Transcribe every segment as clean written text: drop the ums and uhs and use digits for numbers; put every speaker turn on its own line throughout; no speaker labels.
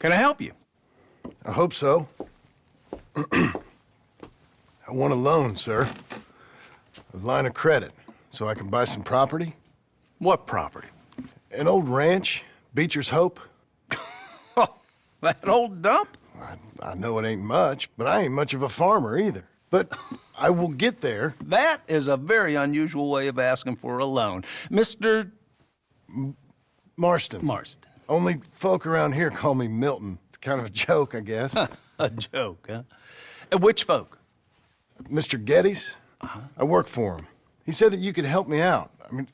Can I help you?
I hope so. I want a loan, sir. A line of credit, so I can buy some property.
What property?
An old ranch, Beecher's Hope.
Oh, that old dump?
I know it ain't much, but I ain't much of a farmer either. But I will get there.
That is a very unusual way of asking for a loan. Mr.
Marston.
Marston.
Only folk around here call me Milton. It's kind of a joke, I guess.
A joke, huh? Which folk?
Mr. Geddes? I work for him. He said that you could help me out. I mean,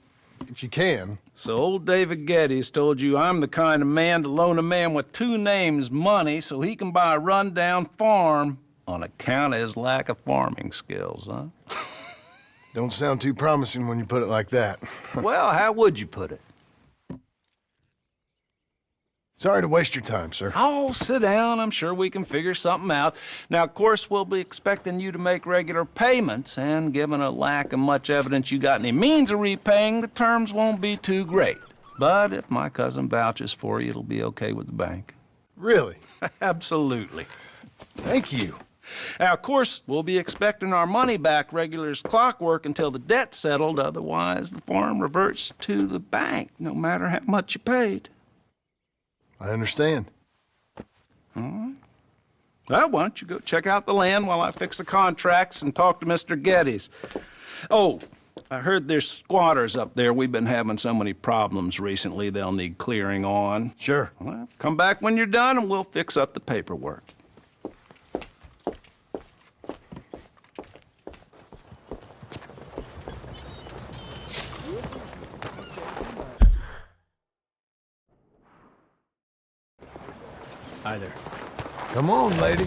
if you can.
So old David Geddes told you I'm the kind of man to loan a man with two names money so he can buy a rundown farm on account of his lack of farming skills, huh?
Don't sound too promising when you put it like that.
Well, how would you put it?
Sorry to waste your time, sir.
Oh, sit down. I'm sure we can figure something out. Now, of course, we'll be expecting you to make regular payments, and given a lack of much evidence you got any means of repaying, the terms won't be too great. But if my cousin vouches for you, it'll be okay with the bank.
Really?
Absolutely.
Thank you.
Now, of course, we'll be expecting our money back regular as clockwork until the debt's settled. Otherwise, the farm reverts to the bank, no matter how much you paid.
I understand.
All right. Well, why don't you go check out the land while I fix the contracts and talk to Mr. Geddes. Oh, I heard there's squatters up there. We've been having so many problems recently, they'll need clearing on.
Sure.
Well, come back when you're done and we'll fix up the paperwork. Hi there.
Come on, lady.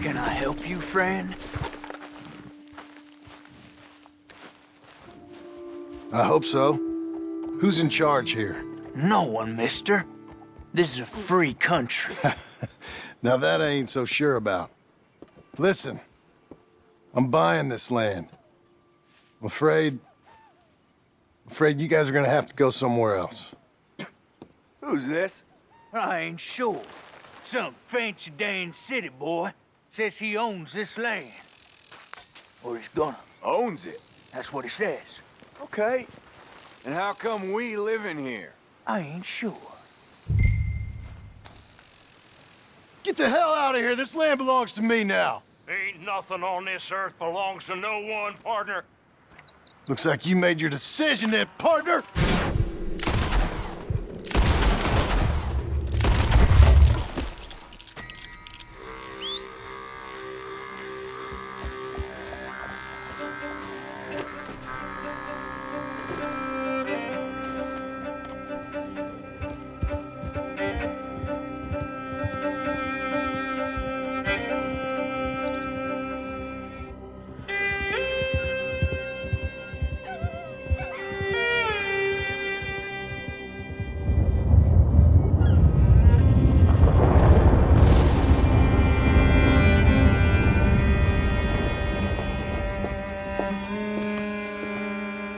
Can I help you, friend?
I hope so. Who's in charge here?
No one, mister. This is a free country.
Now that I ain't so sure about. Listen, I'm buying this land. I'm afraid you guys are gonna have to go somewhere else.
Who's this?
I ain't sure. Some fancy Dan city boy says he owns this land. Or he's gonna.
Owns it.
That's what he says.
Okay. And how come we live in here?
I ain't sure.
Get the hell out of here! This land belongs to me now!
Ain't nothing on this earth belongs to no one, partner.
Looks like you made your decision then, partner!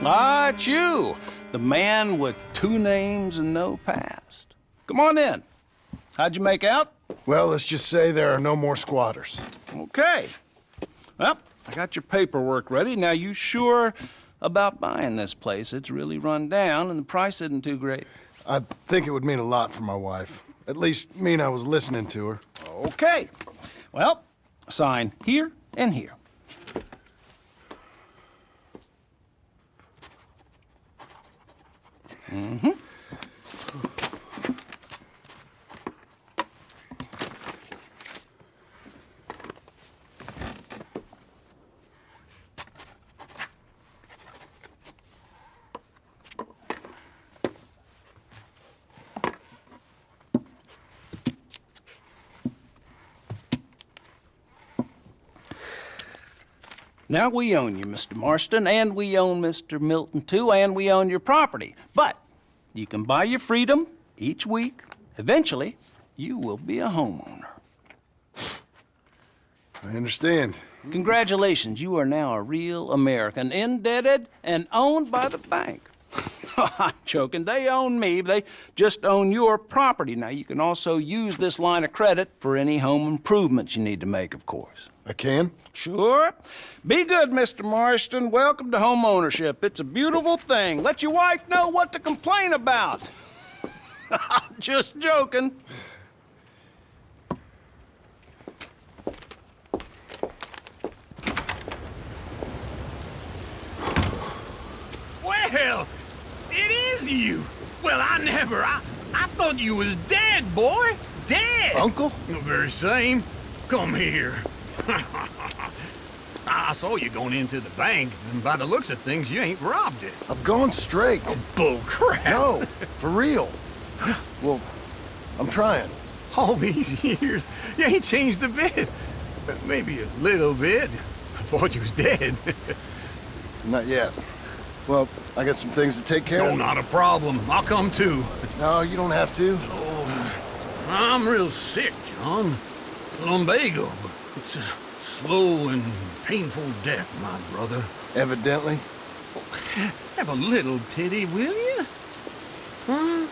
Ah, it's you, the man with two names and no past. Come on in. How'd you make out?
Well, let's just say there are no more squatters.
Okay. Well, I got your paperwork ready. Now, you sure about buying this place? It's really run down, and the price isn't too great.
I think it would mean a lot for my wife. At least mean I was listening to her.
Okay. Well, sign here and here. Mm-hmm. Now, we own you, Mr. Marston, and we own Mr. Milton, too, and we own your property. But you can buy your freedom each week. Eventually, you will be a homeowner.
I understand.
Congratulations, you are now a real American, indebted and owned by the bank. I'm joking. They own me. They just own your property. Now, you can also use this line of credit for any home improvements you need to make, of course.
I can?
Sure. Be good, Mr. Marston. Welcome to home ownership. It's a beautiful thing. Let your wife know what to complain about. Just joking.
Well, it is you. Well, I thought you was dead, boy. Dead.
Uncle?
The very same. Come here. I saw you going into the bank, and by the looks of things, you ain't robbed it.
I've gone straight.
Bull crap.
No, for real. Well, I'm trying.
All these years, you ain't changed a bit. Maybe a little bit. I thought you was dead.
Not yet. Well, I got some things to take care
No,
of.
not a problem. I'll come too.
No, you don't have to.
I'm real sick, John. Lumbago. It's a slow and painful death, my brother.
Evidently.
Have a little pity, will you? Huh?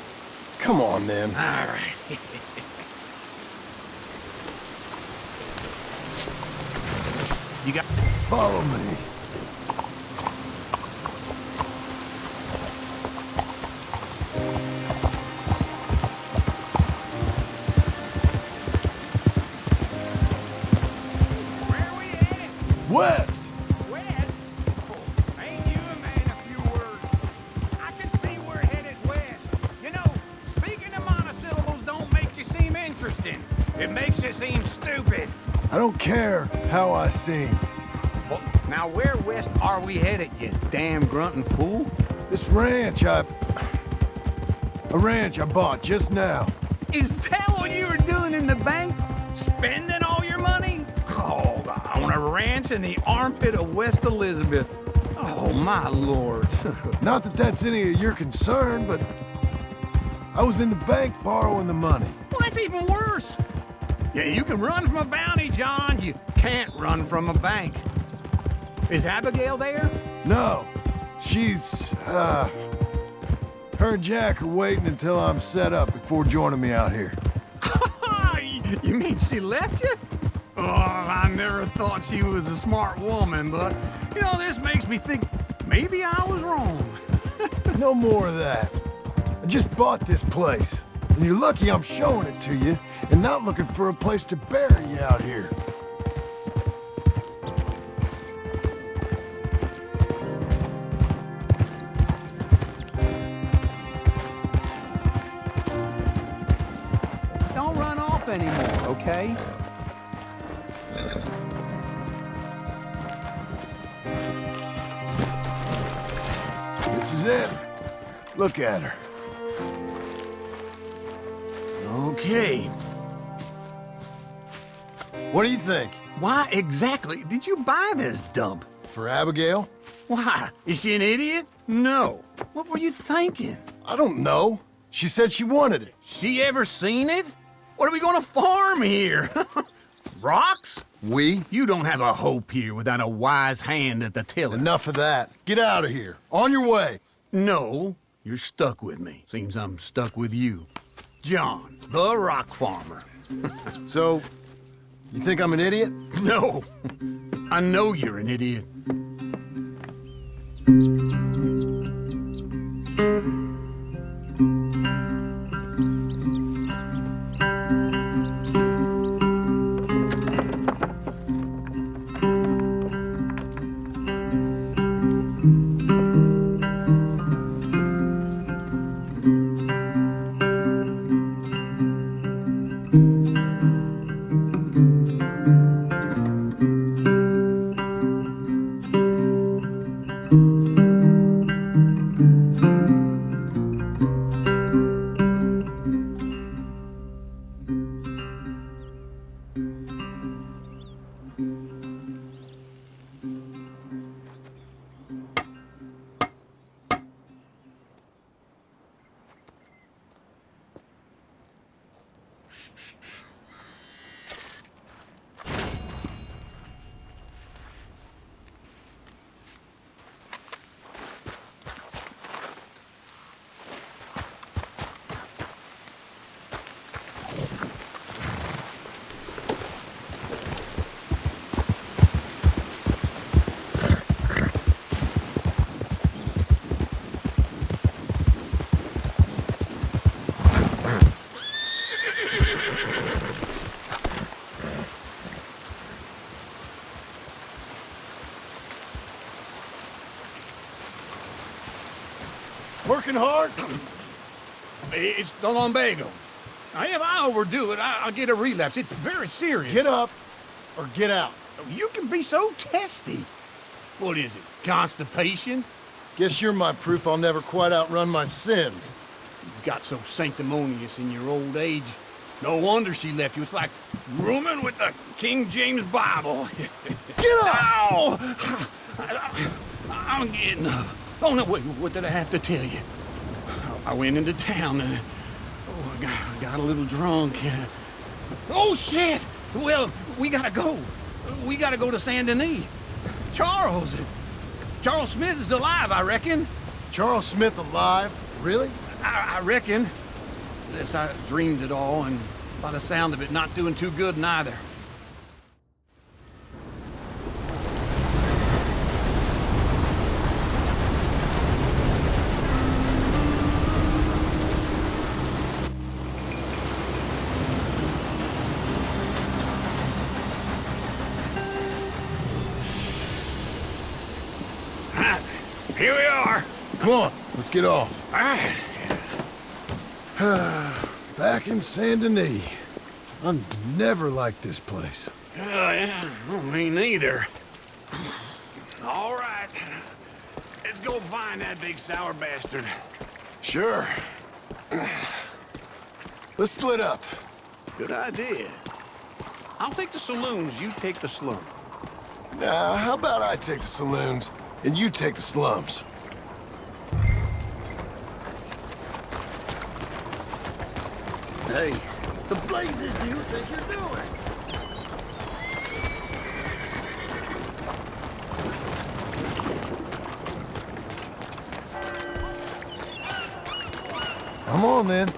Come on, then.
All right. You got...
Follow me.
Where we headed?
West!
West? Oh, ain't you a man of few words? I can see we're headed west. You know, speaking of monosyllables don't make you seem interesting. It makes you seem stupid.
I don't care how I sing.
Well, now, where west are we headed, you damn grunting fool?
This ranch I bought just now.
Is that what you were doing in the bank? Spending all your money? Oh, on a ranch in the armpit of West Elizabeth. Oh, my lord.
Not that that's any of your concern, but I was in the bank borrowing the money.
Well, that's even worse. Yeah, you can run from a bounty, John. You can't run from a bank. Is Abigail there?
No, she's, her and Jack are waiting until I'm set up before joining me out here.
You mean she left you? Oh, I never thought she was a smart woman, but, you know, this makes me think maybe I was wrong.
No more of that. I just bought this place, and you're lucky I'm showing it to you and not looking for a place to bury you out here.
Don't run off anymore, okay?
This is it. Look at her.
Okay.
What do you think?
Why exactly did you buy this dump?
For Abigail?
Why? Is she an idiot? No. What were you thinking?
I don't know. She said she wanted it.
She ever seen it? What are we gonna farm here? Rocks?
We?
You don't have a hope here without a wise hand at the tiller.
Enough of that. Get out of here. On your way.
No, you're stuck with me. Seems I'm stuck with you. John, the rock farmer.
So, you think I'm an idiot?
No. I know you're an idiot.
Working hard?
It's the lumbago. If I overdo it, I'll get a relapse. It's very serious.
Get up or get out.
You can be so testy. What is it, constipation?
Guess you're my proof I'll never quite outrun my sins.
You got so sanctimonious in your old age. No wonder she left you. It's like rooming with the King James Bible.
Get up!
Ow! I'm getting up. Oh, no, wait, what did I have to tell you? I went into town and I got a little drunk. Oh, shit! Well, we gotta go. We gotta go to Saint Denis. Charles Smith is alive, I reckon.
Charles Smith alive? Really?
I reckon. Unless I dreamed it all, and by the sound of it, not doing too good neither. Here we are.
Come on, let's get off.
All right.
Back in Saint Denis. I never liked this place.
Yeah, well, me neither. All right. Let's go find that big sour bastard.
Sure. Let's split up.
Good idea. I'll take the saloons, you take the slum.
Now, how about I take the saloons and you take the slums?
Hey, the blazes do you think you're doing?
Come on, then.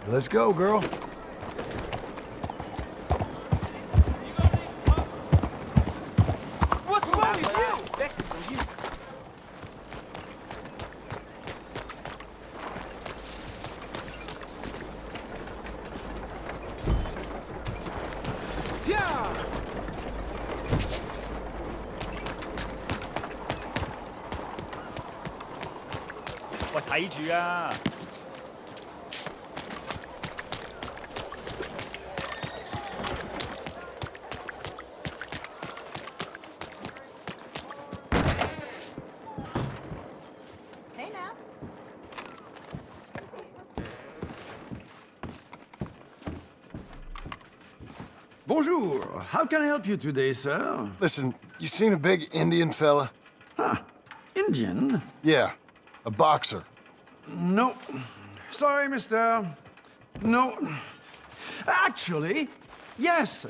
Let's go, girl.
What's wrong with you? Yeah.
喂，睇住啊！
Bonjour. How can I help you today, sir?
Listen, you seen a big Indian fella?
Indian?
Yeah, a boxer.
No. Sorry, mister. No. Actually, yes.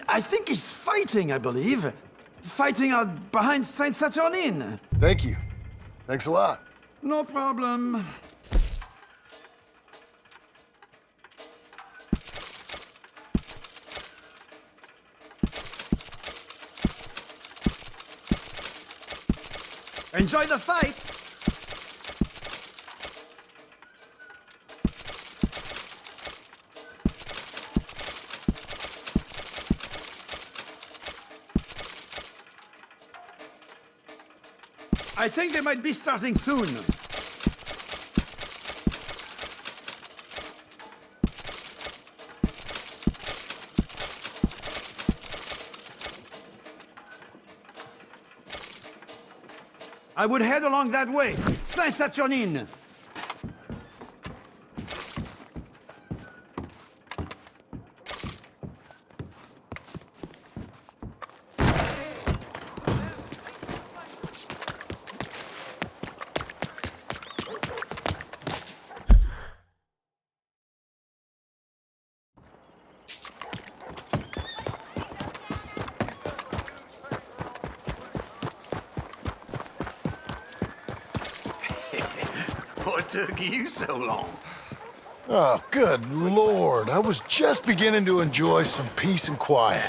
I think he's fighting, I believe. Fighting out behind Saint Saturnine.
Thank you. Thanks a lot.
No problem. Enjoy the fight! I think they might be starting soon. I would head along that way. Saint Saturnine.
What took you so long?
Oh, good Lord. I was just beginning to enjoy some peace and quiet.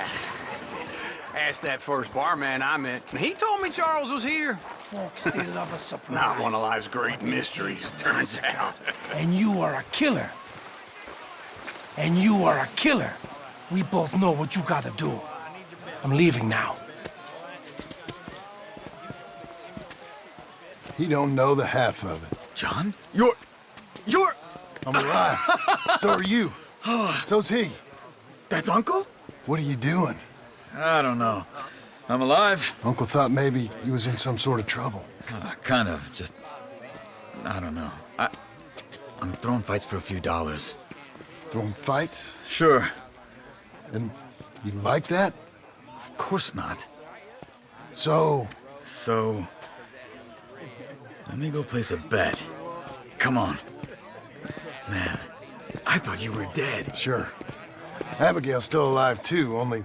Asked that first barman I met, and he told me Charles was here.
Folks, they love a surprise.
Not one of life's great mysteries, turns out.
And you are a killer. And you are a killer. We both know what you gotta do. I'm leaving now.
He don't know the half of it.
John? You're...
I'm alive. So are you. So's he.
That's Uncle?
What are you doing?
I don't know. I'm alive.
Uncle thought maybe you was in some sort of trouble.
Kind of. Just... I don't know. I'm throwing fights for a few dollars.
Throwing fights?
Sure.
And you like that?
Of course not.
So...
So... Let me go place a bet. Come on. Man, I thought you were dead.
Sure. Abigail's still alive, too, only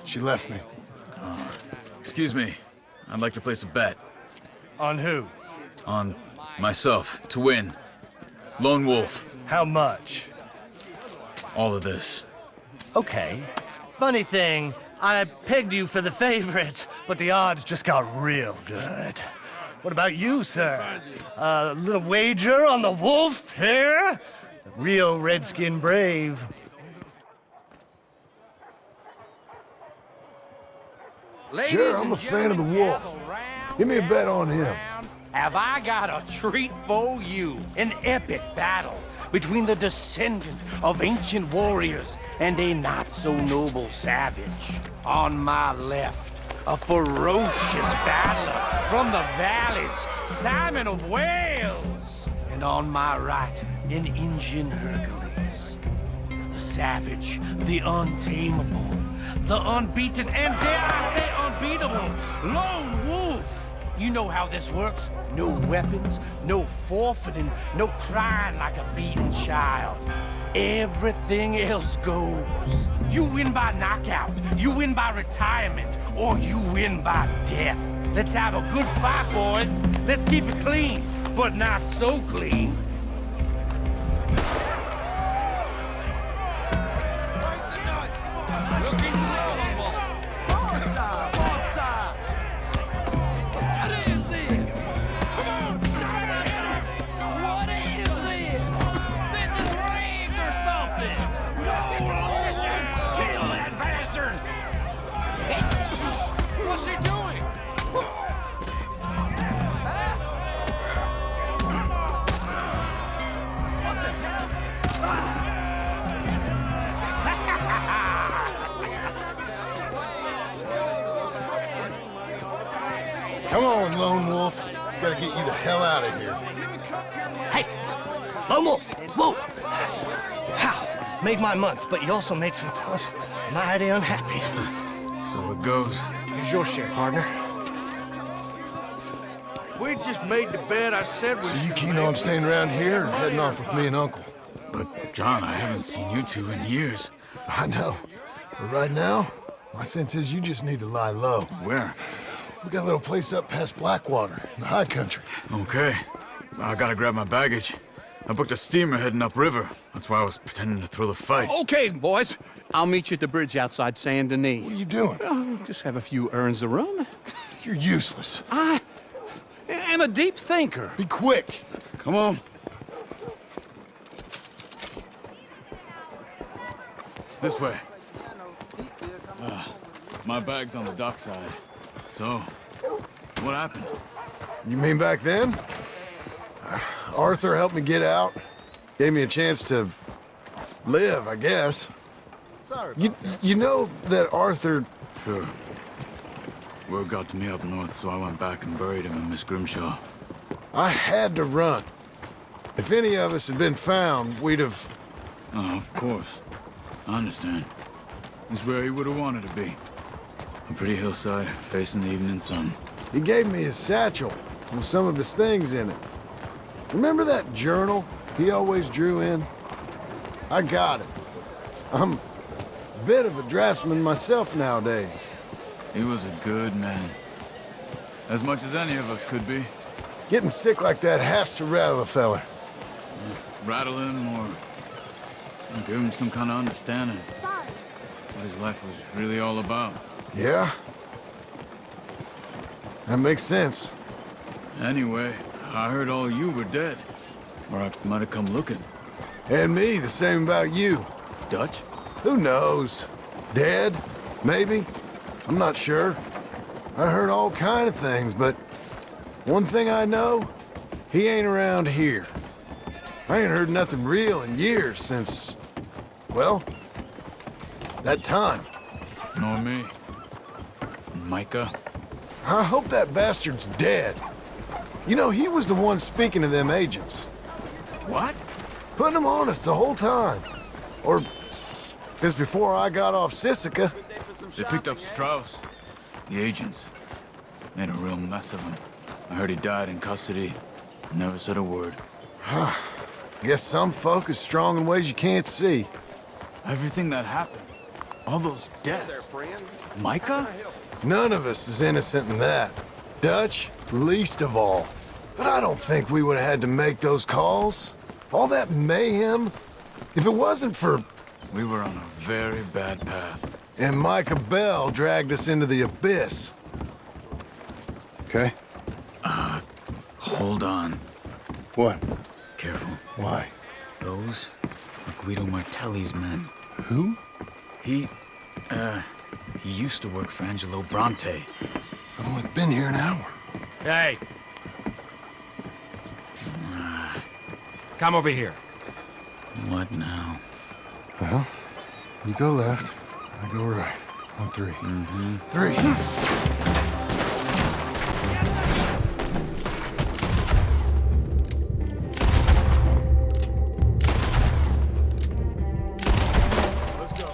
she left me.
Excuse me. I'd like to place a bet.
On who?
On myself, to win. Lone Wolf.
How much?
All of this.
Okay. Funny thing, I pegged you for the favorite, but the odds just got real good. What about you, sir? A little wager on the wolf here? Real redskin brave.
Sure, I'm a fan of the wolf. Give me a bet on him.
Have I got a treat for you? An epic battle between the descendant of ancient warriors and a not-so-noble savage. On my left, a ferocious battler from the valleys, Simon of Wales. And on my right, an Indian Hercules. The savage, the untamable, the unbeaten, and dare I say unbeatable, Lone Wolf. You know how this works. No weapons, no forfeiting, no crying like a beaten child. Everything else goes. You win by knockout, you win by retirement, or you win by death. Let's have a good fight, boys. Let's keep it clean, but not so clean.
Looking slow, Wolf. What is this? Come on, Simon! What is this? This is rigged or something! No, kill that bastard! What's he doing?
Come on, Lone Wolf. Gotta get you the hell out of here.
Hey! Lone Wolf! Whoa! How? Made my month, but you also made some fellas mighty unhappy.
So it goes.
Here's your share, partner.
If we just made the bed, I said we
So you
should
keen
make
on staying around here or heading off with me and Uncle?
But, John, I haven't seen you two in years.
I know. But right now, my sense is you just need to lie low.
Where?
We got a little place up past Blackwater, in the high country.
Okay. I gotta grab my baggage. I booked a steamer heading upriver. That's why I was pretending to throw the fight.
Okay, boys. I'll meet you at the bridge outside Saint Denis.
What are you doing?
Oh, just have a few urns of rum.
You're useless.
I am a deep thinker.
Be quick.
Come on. This way. My bag's on the dockside. So, what happened?
You mean back then? Arthur helped me get out. Gave me a chance to live, I guess.
Sorry.
You know that Arthur...
Sure. Word got to me up north, so I went back and buried him in Miss Grimshaw.
I had to run. If any of us had been found, we'd have...
Oh, of course. I understand. It's where he would have wanted to be. A pretty hillside, facing the evening sun.
He gave me his satchel with some of his things in it. Remember that journal he always drew in? I got it. I'm a bit of a draftsman myself nowadays.
He was a good man. As much as any of us could be.
Getting sick like that has to rattle a fella.
Rattle him or give him some kind of understanding. What his life was really all about.
Yeah? That makes sense.
Anyway, I heard all you were dead. Or I might have come looking.
And me, the same about you.
Dutch?
Who knows? Dead? Maybe? I'm not sure. I heard all kind of things, but one thing I know, he ain't around here. I ain't heard nothing real in years since, well, that time.
Nor me. Micah?
I hope that bastard's dead. You know, he was the one speaking to them agents.
What?
Putting them on us the whole time. Or since before I got off Sisika.
They picked up Strauss. The agents. Made a real mess of him. I heard he died in custody. Never said a word.
Guess some folk is strong in ways you can't see.
Everything that happened. All those deaths. Micah?
None of us is innocent in that. Dutch, least of all. But I don't think we would have had to make those calls. All that mayhem. If it wasn't for...
We were on a very bad path.
And Micah Bell dragged us into the abyss. Okay?
Hold on.
What?
Careful.
Why?
Those are Guido Martelli's men.
Who?
He used to work for Angelo Bronte.
I've only been here an hour.
Hey. Come over here.
What now?
Well, you go left, I go right. On three. Mm-hmm. Three.
Let's go.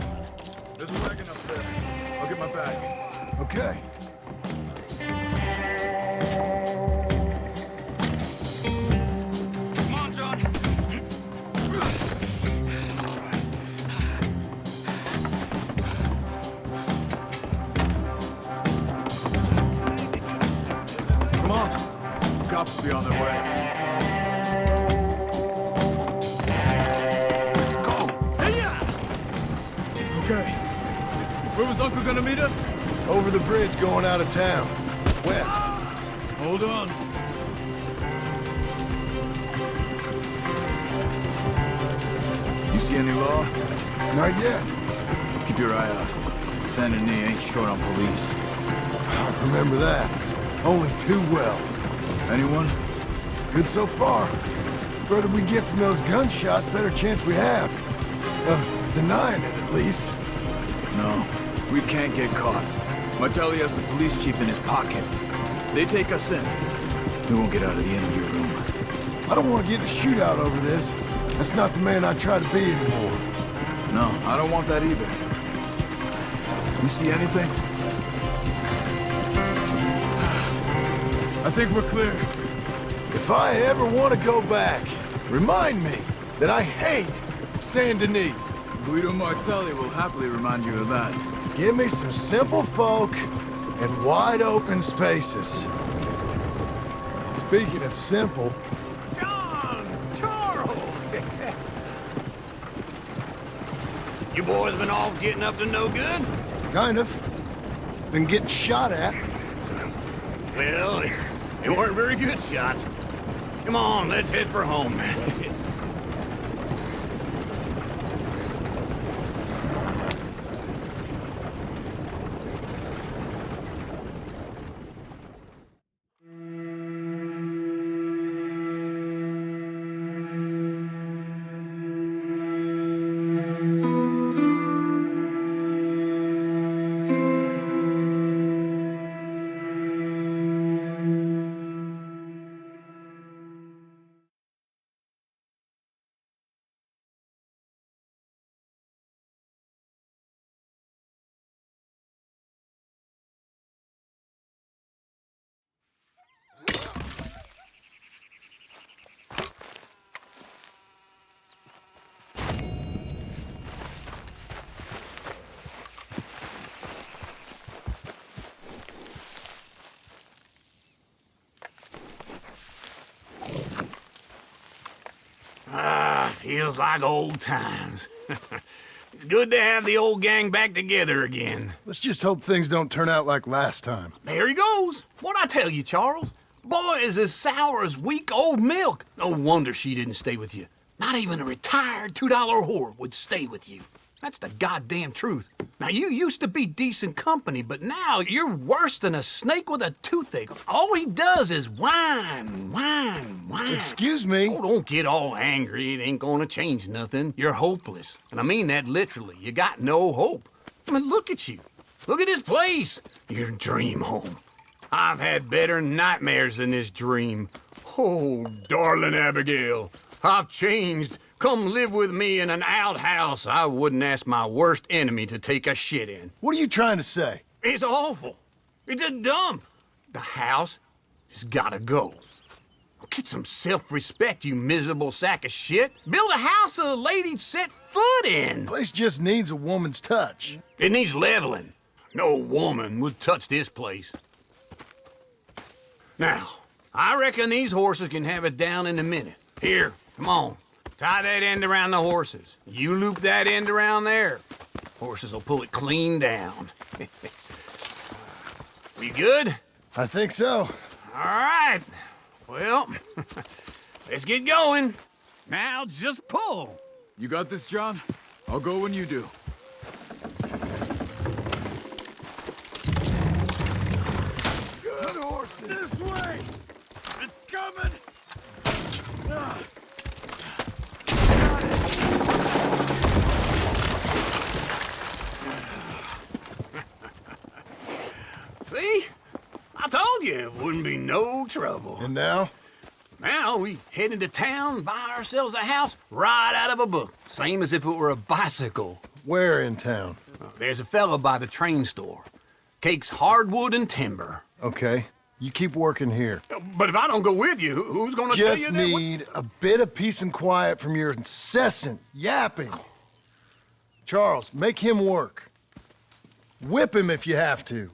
There's a wagon up there. I'll get my bag.
Okay.
Come on, John.
Come on. Cops will be on their way. Go! Hey-ya! Okay. Where was Uncle gonna meet us?
Over the bridge going out of town. West.
Hold on. You see any law?
Not yet.
Keep your eye out. Saint Denis ain't short on police.
I remember that. Only too well.
Anyone?
Good so far. Further we get from those gunshots, better chance we have. Of denying it, at least.
No, we can't get caught. Martelli has the police chief in his pocket. If they take us in, we won't get out of the interview room.
I don't want to get in a shootout over this. That's not the man I try to be anymore.
No, I don't want that either.
You see anything? I think we're clear.
If I ever want to go back, remind me that I hate Saint Denis.
Guido Martelli will happily remind you of that.
Give me some simple folk and wide open spaces. Speaking of simple,
John! Charles!
You boys been off getting up to no good?
kind of. Been getting shot at.
Well, they weren't very good shots. Come on, let's head for home. Feels like old times. It's good to have the old gang back together again.
Let's just hope things don't turn out like last time.
There he goes. What'd I tell you, Charles? Boy is as sour as weak old milk. No wonder she didn't stay with you. Not even a retired $2 whore would stay with you. That's the goddamn truth. Now, you used to be decent company, but now you're worse than a snake with a toothache. All he does is whine, whine, whine.
Excuse me?
Oh, don't get all angry. It ain't gonna change nothing. You're hopeless. And I mean that literally. You got no hope. I mean, look at you. Look at this place. Your dream home. I've had better nightmares than this dream. Oh, darling Abigail, I've changed. Come live with me in an outhouse I wouldn't ask my worst enemy to take a shit in.
What are you trying to say?
It's awful. It's a dump. The house has gotta go. Get some self-respect, you miserable sack of shit. Build a house a lady'd set foot in.
Place just needs a woman's touch.
It needs leveling. No woman would touch this place. Now, I reckon these horses can have it down in a minute. Here, come on. Tie that end around the horses. You loop that end around there. Horses will pull it clean down. We good?
I think so.
All right. Well, let's get going.
Now just pull.
You got this, John? I'll go when you do.
Good horses.
This way. It's coming.
See? I told you it wouldn't be no trouble.
And now?
Now we head into town, buy ourselves a house right out of a book. Same as if it were a bicycle.
Where in town?
There's a fella by the train store. Cakes hardwood and timber.
Okay. You keep working here.
But if I don't go with you, who's gonna tell you
Just
that?
need a bit of peace and quiet from your incessant yapping. Charles, make him work. Whip him if you have to.